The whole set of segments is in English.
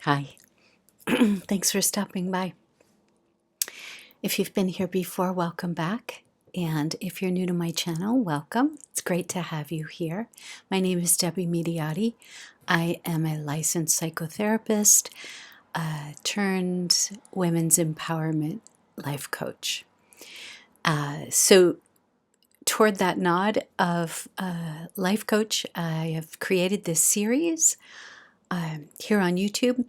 Hi. Thanks for stopping by. If you've been here before, welcome back. And if you're new to my channel, welcome. It's great to have you here. My name is Debbie Mediati. I am a licensed psychotherapist turned women's empowerment life coach. So toward that nod of life coach, I have created this series here on YouTube,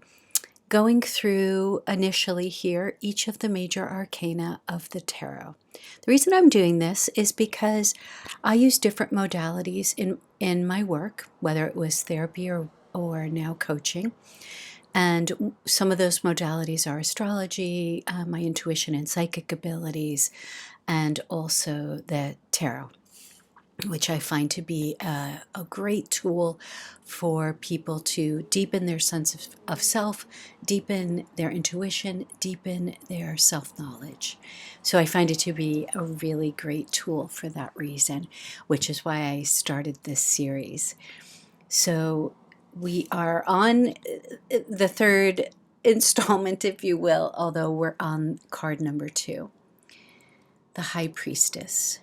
going through initially here each of the major arcana of the tarot. The reason I'm doing this is because I use different modalities in my work, whether it was therapy or now coaching. And some of those modalities are astrology, my intuition and psychic abilities, and also the tarot, which I find to be a great tool for people to deepen their sense of self, deepen their intuition, deepen their self-knowledge. So I find it to be a really great tool for that reason, which is why I started this series. So we are on the third installment, if you will, although we're on card number 2, the High Priestess.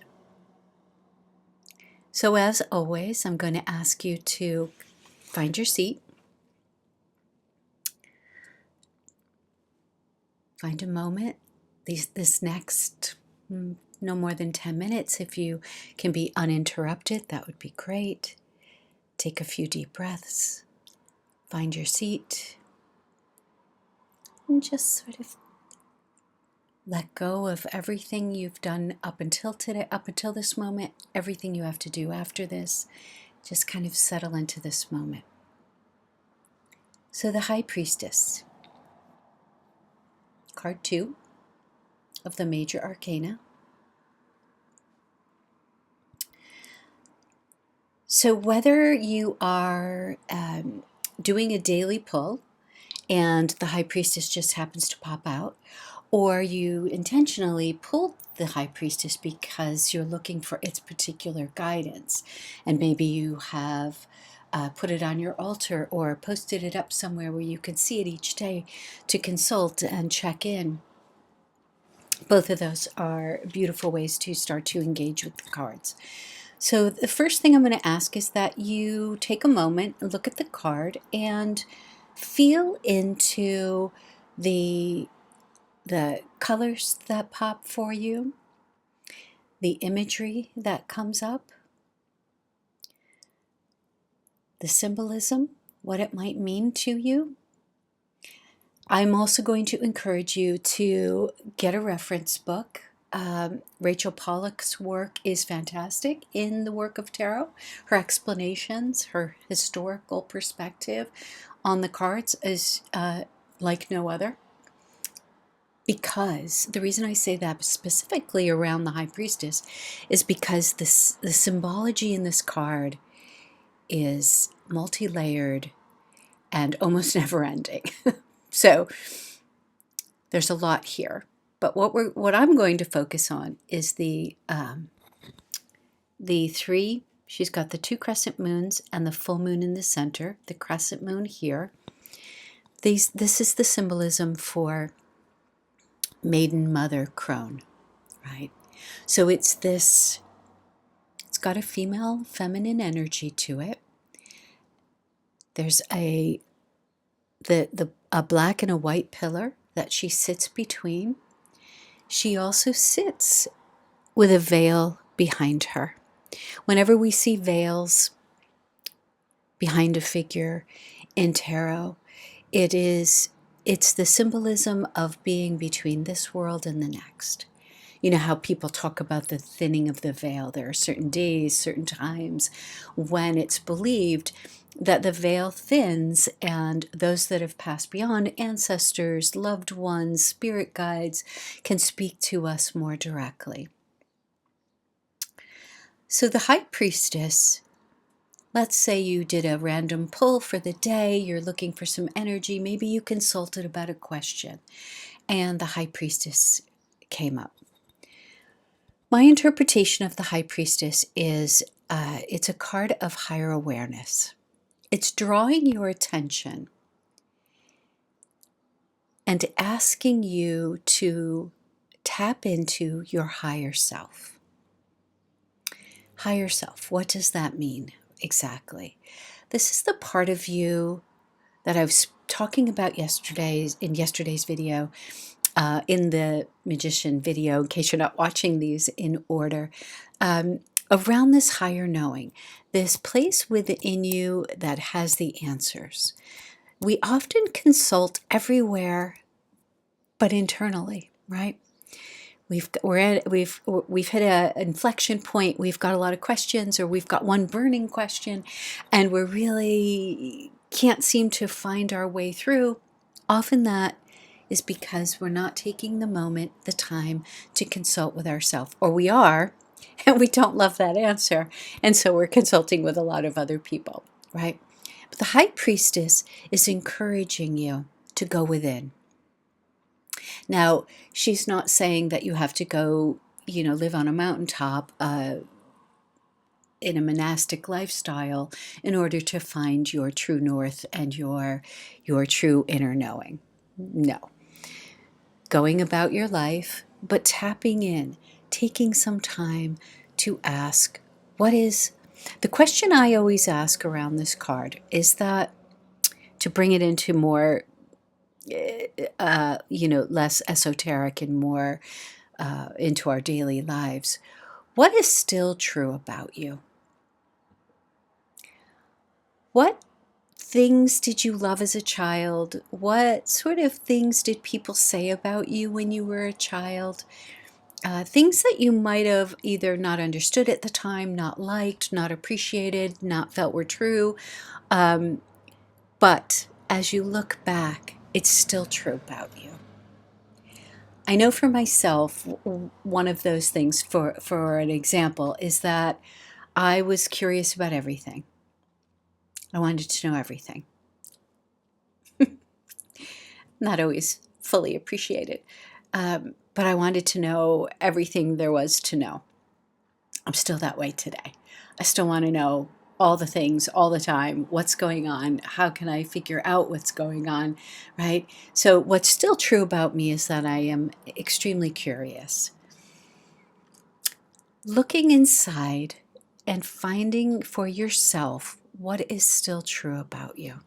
So as always, I'm going to ask you to find your seat, find a moment. This next no more than 10 minutes, if you can be uninterrupted, that would be great. Take a few deep breaths, find your seat, and just sort of let go of everything you've done up until today, up until this moment, everything you have to do after this. Just kind of settle into this moment. So the High Priestess, card 2 of the major arcana. So whether you are doing a daily pull and the High Priestess just happens to pop out, or you intentionally pulled the High Priestess because you're looking for its particular guidance, and maybe you have put it on your altar or posted it up somewhere where you can see it each day to consult and check in. Both of those are beautiful ways to start to engage with the cards. So the first thing I'm going to ask is that you take a moment, look at the card, and feel into the colors that pop for you, the imagery that comes up, the symbolism, what it might mean to you. I'm also going to encourage you to get a reference book. Rachel Pollack's work is fantastic in the work of tarot. Her explanations, her historical perspective on the cards is like no other. Because the reason I say that specifically around the High Priestess is because the symbology in this card is multi-layered and almost never-ending. So there's a lot here. But what I'm going to focus on is the 3. She's got the 2 crescent moons and the full moon in the center. The crescent moon here. This is the symbolism for maiden mother crone, right? So it's got a female feminine energy to it. There's a black and a white pillar that she sits between. She also sits with a veil behind her. Whenever we see veils behind a figure in tarot, it's the symbolism of being between this world and the next. You know how people talk about the thinning of the veil. There are certain days, certain times when it's believed that the veil thins and those that have passed beyond, ancestors, loved ones, spirit guides, can speak to us more directly. So the High Priestess, let's say you did a random pull for the day, you're looking for some energy, maybe you consulted about a question, and the High Priestess came up. My interpretation of the High Priestess is it's a card of higher awareness. It's drawing your attention and asking you to tap into your higher self. Higher self, what does that mean exactly? This is the part of you that I was talking about in yesterday's video, in the magician video, in case you're not watching these in order, around this higher knowing, this place within you that has the answers. We often consult everywhere but internally, right? We've hit an inflection point. We've got a lot of questions, or we've got one burning question, and we really can't seem to find our way through. Often that is because we're not taking the moment, the time to consult with ourselves, or we are, and we don't love that answer, and so we're consulting with a lot of other people, right? But the High Priestess is encouraging you to go within. Now, she's not saying that you have to go, live on a mountaintop in a monastic lifestyle in order to find your true north and your true inner knowing. No. Going about your life, but tapping in, taking some time to ask, what is... The question I always ask around this card is that, to bring it into more less esoteric and more into our daily lives. What is still true about you? What things did you love as a child? What sort of things did people say about you when you were a child? Things that you might have either not understood at the time, not liked, not appreciated, not felt were true. But as you look back, it's still true about you. I know for myself, one of those things, for an example, is that I was curious about everything. I wanted to know everything. Not always fully appreciated, but I wanted to know everything there was to know. I'm still that way today. I still want to know all the things all the time. What's going on? How can I figure out what's going on, right? So what's still true about me is that I am extremely curious. Looking inside and finding for yourself what is still true about you.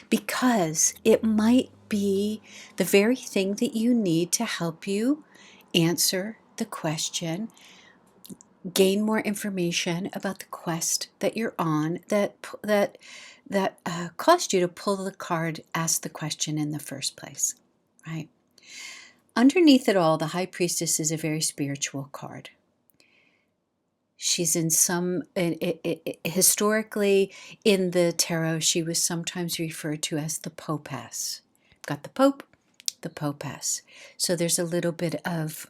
Because it might be the very thing that you need to help you answer the question, gain more information about the quest that you're on, that caused you to pull the card, ask the question in the first place, right? Underneath it all, the High Priestess is a very spiritual card. She's historically in the tarot, she was sometimes referred to as the Popess. Got the Pope, the Popess. So there's a little bit of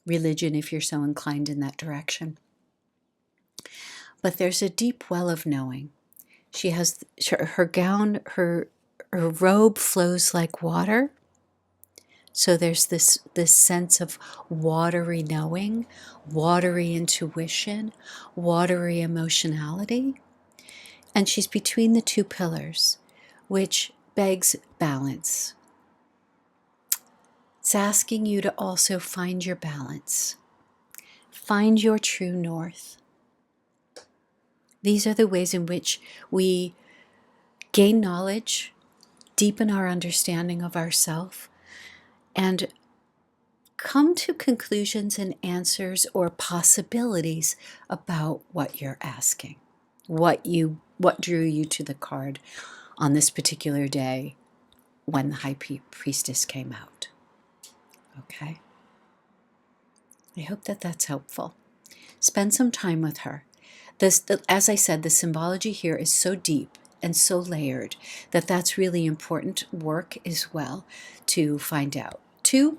religion if you're so inclined in that direction. But there's a deep well of knowing. She has her gown, her robe flows like water. So there's this sense of watery knowing, watery intuition, watery emotionality. And she's between the two pillars, which begs balance. It's asking you to also find your balance. Find your true north. These are the ways in which we gain knowledge, deepen our understanding of ourselves, and come to conclusions and answers or possibilities about what you're asking, what drew you to the card on this particular day when the High Priestess came out. Okay? I hope that that's helpful. Spend some time with her. As I said, the symbology here is so deep and so layered that that's really important work as well to find out. 2,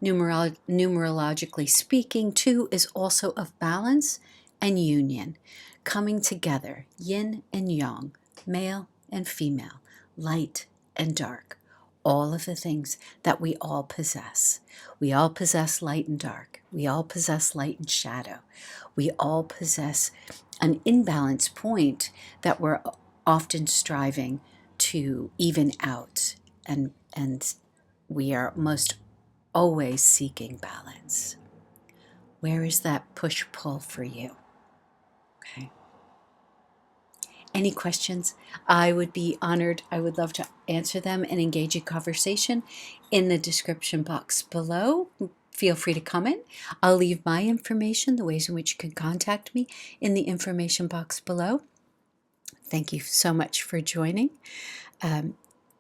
numerologically speaking, 2 is also of balance and union, coming together, yin and yang, male and female, light and dark, all of the things that we all possess. We all possess light and dark. We all possess light and shadow. We all possess an imbalance point that we're often striving to even out and we are most always seeking balance. Where is that push-pull for you? Okay. Any questions? I would be honored. I would love to answer them and engage in conversation in the description box below. Feel free to comment. I'll leave my information, the ways in which you can contact me, in the information box below. Thank you so much for joining.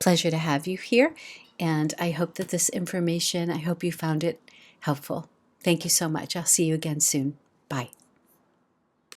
Pleasure to have you here. And I hope that this information, I hope you found it helpful. Thank you so much. I'll see you again soon. Bye.